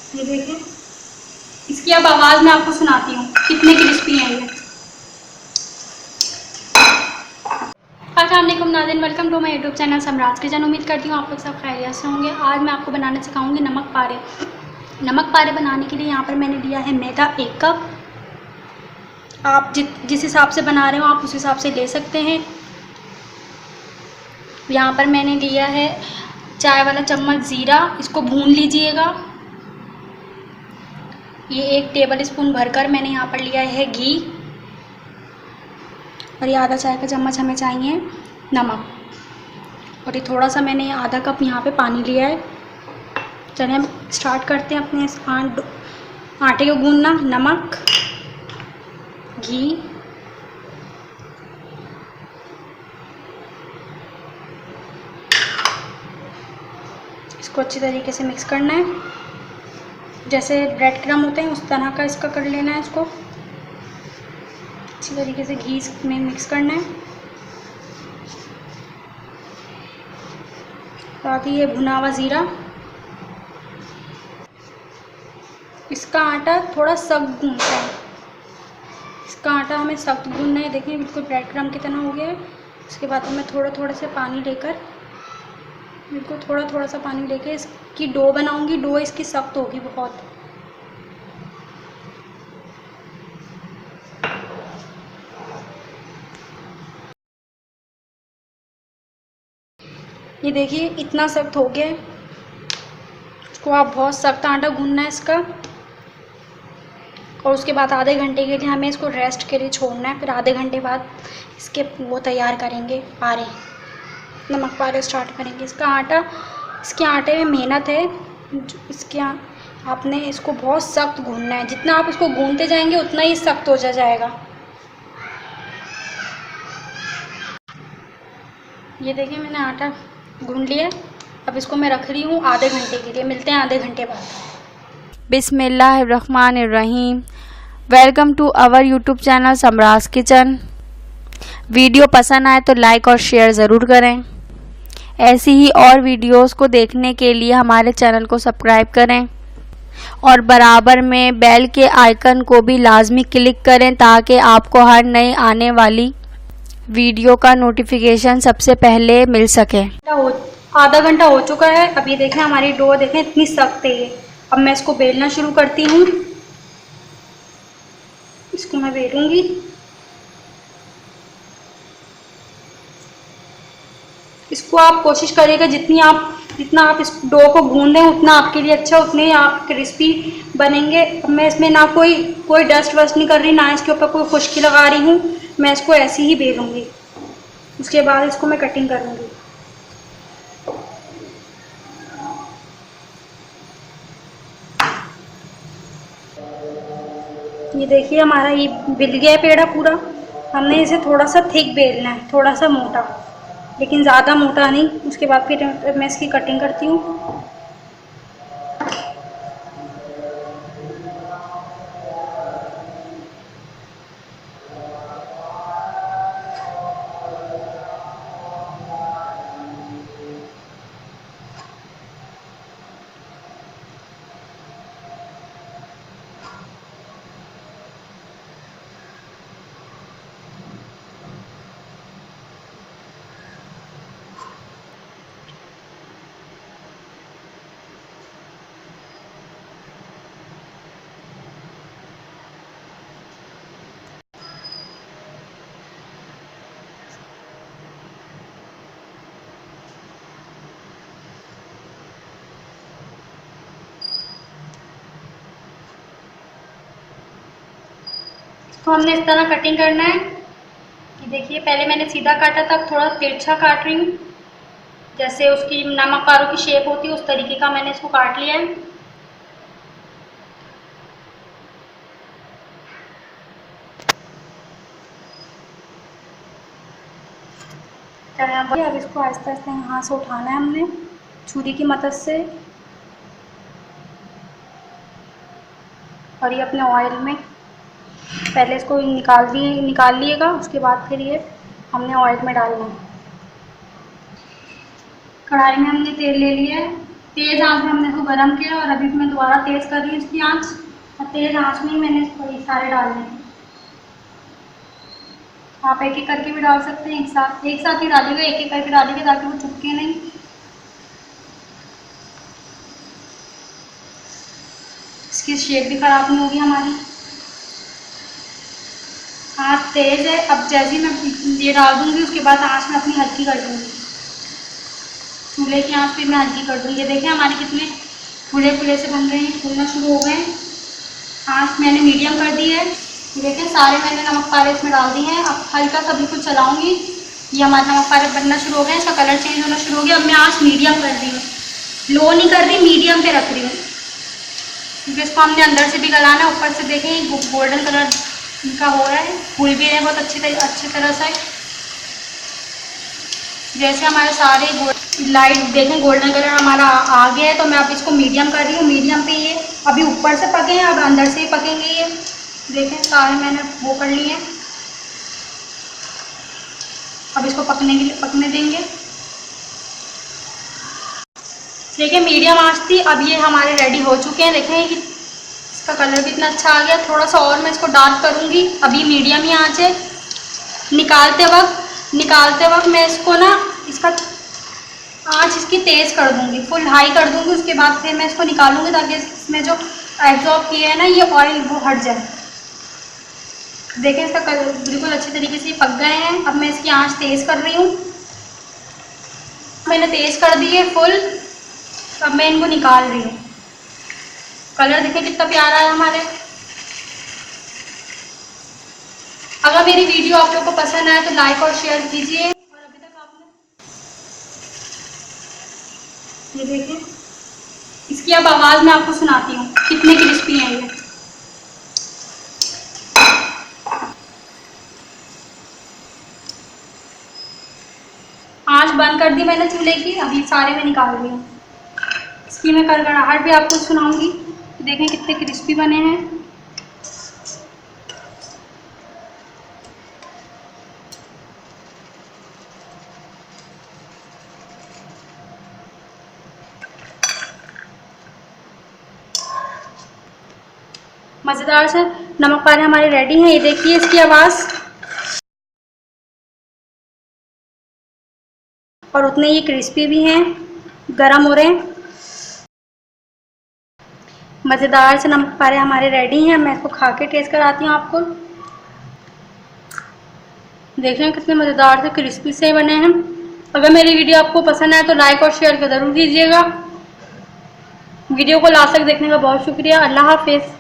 ये देखिए, इसकी अब आवाज़ मैं आपको सुनाती हूँ कितने क्रिस्पी हैं ये। अस्सलामुअलैकुम नाज़रीन, welcome to my YouTube channel Samraj kitchen. उम्मीद करती हूँ आप लोग सब खैरियत से होंगे। आज मैं आपको बनाना सिखाऊंगी नमक पारे। नमक पारे बनाने के लिए यहाँ पर मैंने लिया है मैदा 1 कप। आप जिस हिसाब से बना रहे हो आप उस हिसाब से ले सकते हैं। यहाँ पर मैंने लिया है चाय वाला चम्मच ज़ीरा, इसको भून लीजिएगा। ये 1 टेबल स्पून भरकर मैंने यहाँ पर लिया है घी, और ये आधा चाय का चम्मच हमें चाहिए नमक, और ये थोड़ा सा मैंने आधा कप यहाँ पे पानी लिया है। चलिए हम स्टार्ट करते हैं अपने इस आटे को गूंदना। नमक, घी, इसको अच्छी तरीके से मिक्स करना है। जैसे ब्रेड क्रम्ब होते हैं उस तरह का इसका कर लेना है। इसको अच्छी तरीके से घी में मिक्स करना है। साथ ही ये भुना हुआ ज़ीरा। इसका आटा थोड़ा सख्त गूंदना है, इसका आटा हमें सख्त गूंदना है। देखिए बिल्कुल ब्रेड क्रम्ब की तरह हो गया है। उसके बाद हमें थोड़ा से पानी लेकर, बिल्कुल थोड़ा सा पानी लेकर इसकी डो बनाऊंगी। डो इसकी सख्त होगी बहुत। ये देखिए इतना सख्त हो गया है। इसको आप बहुत सख्त आटा गूंदना है इसका, और उसके बाद आधे घंटे के लिए हमें इसको रेस्ट के लिए छोड़ना है। फिर आधे घंटे बाद इसके वो तैयार करेंगे पारे, नमक पारे स्टार्ट करेंगे। इसके आटे में मेहनत है। इसके आपने इसको बहुत सख्त गूंदना है। जितना आप इसको गूंदते जाएंगे उतना ही सख्त हो जाएगा। ये देखिए मैंने आटा गूंद लिया। अब इसको मैं रख रही हूँ आधे घंटे के लिए। मिलते हैं आधे घंटे बाद। बिस्मिल्लाहिर्रहमानिर्रहीम। Welcome to our YouTube channel Samraj kitchen. Video पसंद आए तो लाइक और शेयर ज़रूर करें। ऐसी ही और वीडियोस को देखने के लिए हमारे चैनल को सब्सक्राइब करें और बराबर में बेल के आइकन को भी लाजमी क्लिक करें ताकि आपको हर नई आने वाली वीडियो का नोटिफिकेशन सबसे पहले मिल सके। आधा घंटा हो चुका है। अब ये देखें हमारी डो देखें इतनी सख्त है ये। अब मैं इसको बेलना शुरू करती हूँ। इसको मैं बेलूंगी। इसको आप कोशिश करिएगा जितना आप इस डो को गूंदें उतना आपके लिए अच्छा, उतने ही आप क्रिस्पी बनेंगे। अब मैं इसमें ना कोई डस्ट वस्ट नहीं कर रही, ना इसके ऊपर कोई खुश्की लगा रही हूँ। मैं इसको ऐसे ही बेलूंगी। उसके बाद इसको मैं कटिंग करूँगी। ये देखिए हमारा ये बिल गया है पेड़ा पूरा। हमने इसे थोड़ा सा थिक बेलना है, थोड़ा सा मोटा, लेकिन ज़्यादा मोटा नहीं। उसके बाद फिर मैं इसकी कटिंग करती हूँ। तो हमने इस तरह कटिंग करना है कि देखिए पहले मैंने सीधा काटा था, अब थोड़ा तिरछा काट रही हूँ। जैसे उसकी नमक पारों की शेप होती है उस तरीके का मैंने इसको काट लिया है। अब इसको आहिस्ता आहिस्ता यहाँ से उठाना है हमने छुरी की मदद से, और ये अपने ऑयल में पहले इसको निकाल लिएगा। उसके बाद फिर ये हमने ऑयल में डालना है। कढ़ाई में हमने तेल ले लिया है। तेज़ आंच में हमने इसको गर्म किया और अभी मैं दोबारा तेज़ कर रही हूँ इसकी आंच, और तेज़ आंच में ही मैंने इसको ये सारे डालने हैं। आप एक एक करके भी डाल सकते हैं, एक साथ ही डालिएगा, एक एक करके डालिएगा ताकि वो चिपके नहीं। इसकी शेप भी ख़राब नहीं होगी हमारी। आँच तेज़ है। अब जैसे ही मैं ये डाल दूँगी उसके बाद आँच में अपनी हल्की कर दूँगी, चूल्हे की आँच पे मैं हल्की कर दूँगी। ये देखें हमारे कितने फूले फूले से बन रहे हैं, फूलना शुरू हो गए हैं। आँच मैंने मीडियम कर दी है। देखें सारे मैंने नमक पारे इसमें डाल दिए हैं। अब हल्का सा बिल्कुल चलाऊँगी, ये हमारे नमक पारे बनना शुरू हो गए हैं, इसका कलर चेंज होना शुरू हो गया। अब मैं आँच मीडियम कर रही हूँ, लो नहीं कर रही, मीडियम पे रख रही हूँ, क्योंकि इसको हमने अंदर से भी गलाना है। ऊपर से देखें गोल्डन कलर इनका हो रहा है, फूल भी रहे हैं बहुत अच्छी तरह से। जैसे हमारे सारे लाइट देखें गोल्डन कलर हमारा आ गया है, तो मैं अब इसको मीडियम कर रही हूँ। मीडियम पे ये अभी ऊपर से पके हैं, अब अंदर से ही पकेंगे ये। देखें सारे मैंने वो कर लिए हैं। अब इसको पकने देंगे। देखिए मीडियम आंच थी, अब ये हमारे रेडी हो चुके हैं। देखें कि इसका कलर भी इतना अच्छा आ गया। थोड़ा सा और मैं इसको डार्क करूँगी, अभी मीडियम ही आंच है। निकालते वक्त मैं इसको ना इसका आंच इसकी तेज़ कर दूँगी, फुल हाई कर दूँगी। उसके बाद फिर मैं इसको निकालूँगी ताकि इसमें जो एब्जॉर्ब किया है ना ये ऑयल वो हट जाए। देखें इसका कलर बिल्कुल अच्छी तरीके से पक गए हैं। अब मैं इसकी आंच तेज़ कर रही हूँ, मैंने तेज़ कर दी है फुल। अब मैं इनको निकाल रही हूँ। कलर देखें कितना प्यारा है हमारे। अगर मेरी वीडियो आप लोगों को पसंद आए तो लाइक और शेयर कीजिए। और अभी तक आपने ये देखें, इसकी अब आवाज़ मैं आपको सुनाती हूँ कितने क्रिस्पी हैं ये। आंच बंद कर दी मैंने चूल्हे की, अभी सारे में निकाल रही हूँ। इसकी मैं कड़कड़ाहट भी आपको सुनाऊंगी। देखें कितने क्रिस्पी बने हैं। मज़ेदार से नमक पारे हमारे रेडी हैं। ये देखिए इसकी आवाज़, और उतने ही क्रिस्पी भी हैं, गरम हो रहे हैं। मज़ेदार से नमक पारे हमारे रेडी हैं। मैं इसको खा के टेस्ट कराती हूँ आपको। देखें कितने मज़ेदार से क्रिस्पी से बने हैं। अगर मेरी वीडियो आपको पसंद आए तो लाइक और शेयर ज़रूर कीजिएगा। वीडियो को लास्ट तक देखने का बहुत शुक्रिया। अल्लाह हाफिज़।